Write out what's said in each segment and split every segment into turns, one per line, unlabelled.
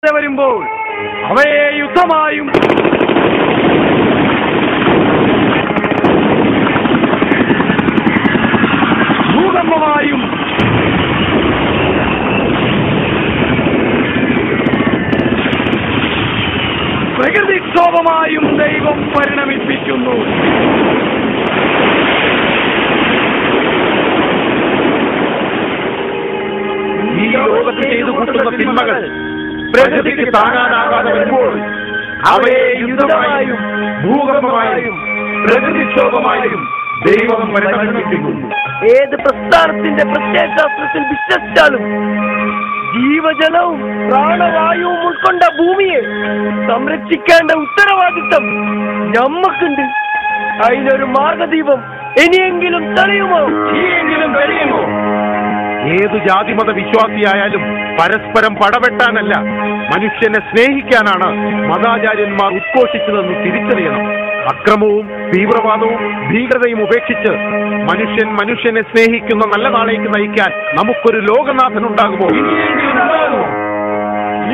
വരുമ്പോൾ അവയെ യുദ്ധമായും ഭൂകമ്പമായും പ്രകൃതിക്ഷോഭമായും ദൈവം പരിണമിപ്പിക്കുന്നു.
ഈ ലോകത്ത് ചെയ്തു കൂട്ടുന്ന തിന്മകൾ പ്രകൃതിക്ക് താങ്ങാനാകാതെ വരുമ്പോൾ അവയെ യുദ്ധമായും ഭൂകമ്പമായും പ്രകൃതിക്ഷോഭമായും ദൈവം പരിണമിപ്പിക്കുന്നു.
ഏത് പ്രസ്ഥാനത്തിന്റെ പ്രത്യയശാസ്ത്രത്തിൽ വിശ്വസിച്ചാലും ജീവജലവും പ്രാണവായുവും ഉൾക്കൊണ്ട ഭൂമിയെ സംരക്ഷിക്കേണ്ട ഉത്തരവാദിത്തം ഞമ്മക്കുണ്ട്. അതിനൊരു മാർഗദീപം ഇനിയെങ്കിലും തെളിയുമോ?
ഏതു ജാതിമത വിശ്വാസിയായാലും പരസ്പരം പടവെട്ടാനല്ല, മനുഷ്യനെ സ്നേഹിക്കാനാണ് മതാചാര്യന്മാർ ഉദ്ഘോഷിച്ചതെന്ന് തിരിച്ചറിയണം. അക്രമവും തീവ്രവാദവും ഭീകരതയും ഉപേക്ഷിച്ച് മനുഷ്യനെ സ്നേഹിക്കുന്ന നല്ല നാളേക്ക് നയിക്കാൻ നമുക്കൊരു ലോകനാഥനുണ്ടാകുമോ?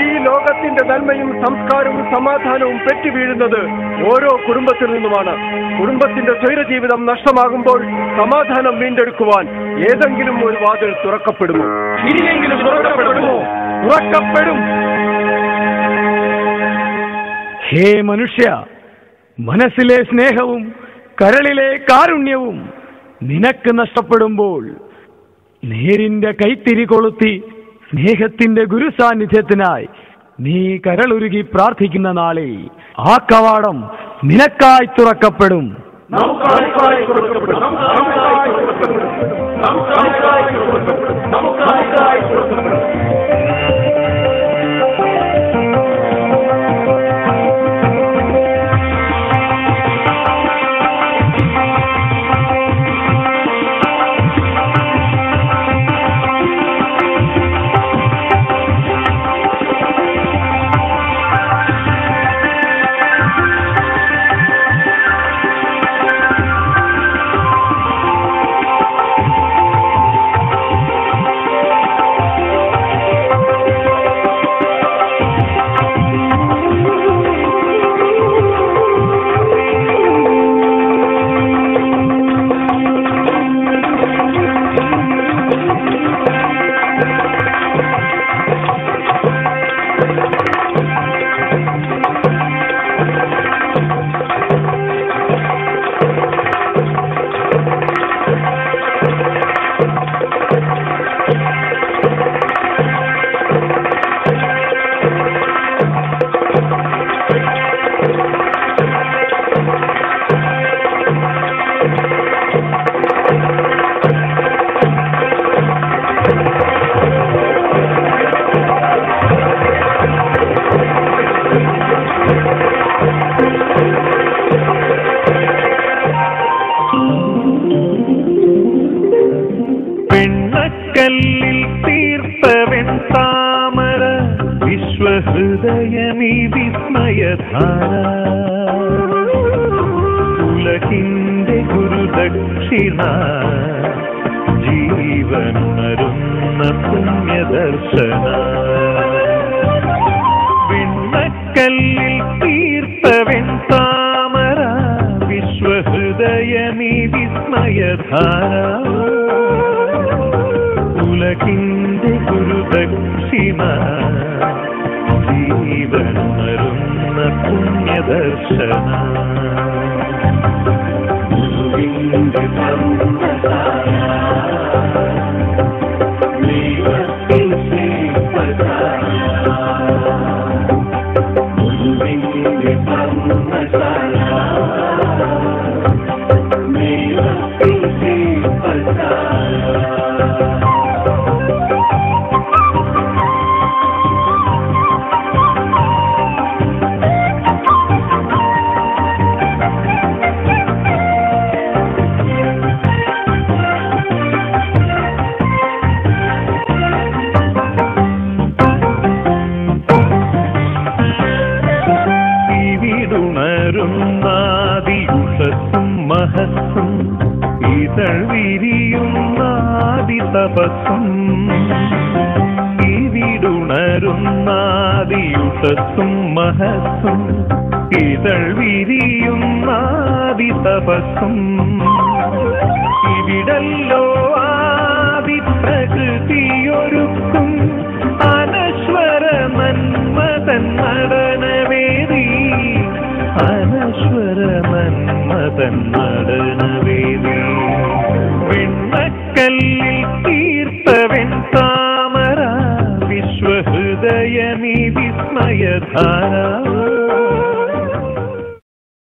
ഈ ലോകത്തിന്റെ നന്മയും സംസ്കാരവും സമാധാനവും പെറ്റി വീഴുന്നത് ഓരോ കുടുംബത്തിൽ നിന്നുമാണ്. കുടുംബത്തിന്റെ സ്വൈരജീവിതം നഷ്ടമാകുമ്പോൾ സമാധാനം വീണ്ടെടുക്കുവാൻ ഏതെങ്കിലും ഒരു വാതിൽ തുറക്കപ്പെടുമോ?
ഇനിയെങ്കിലും
തുറക്കപ്പെടും. ഹേ മനുഷ്യ, മനസ്സിലെ സ്നേഹവും കരളിലെ കാരുണ്യവും നിനക്ക് നഷ്ടപ്പെടുമ്പോൾ നേരിന്റെ കൈത്തിരി കൊളുത്തി സ്നേഹത്തിന്റെ ഗുരുസാന്നിധ്യത്തിനായി നീ കരളുരുകി പ്രാർത്ഥിക്കുന്ന നാളിൽ ആ കവാടം നിനക്കായി തുറക്കപ്പെടും.
വെണ്ണക്കല്ലിൽ തീർത്തവൻ താമര വിശ്വഹൃദയമീ വിസ്മയധാര ഉലകിന്റെ ഗുരുദക്ഷിണ ജീവനുണരുന്ന പുണ്യദർശന. വെണ്ണക്കല്ലിൽ തീർത്തവൻ താമര വിശ്വഹൃദയമീ വിസ്മയധാര ഉലകിന്റെ ഗുരുദക്ഷിണ ജീവനുണരുന്ന പുണ്യദർശന. മഹസ്സും ഇതൾ വിരിയുന്നാദി തപസ്സും ഇവിടുണരുന്നാദി യുഷസ്സും മഹസ്സും ഇതൾ വിരിയുന്നാദി തപസ്സും ഇവിടല്ലോ ആദി പ്രകൃതിയൊരുക്കും അനശ്വര മന്മഥൻ നടനവേദി അനശ്വര മന്മഥൻ നടനവേദി വെണ്ണക്കല്ലിൽ തീർത്തവൻ താമര വിശ്വഹൃദയമി വിസ്മയധാര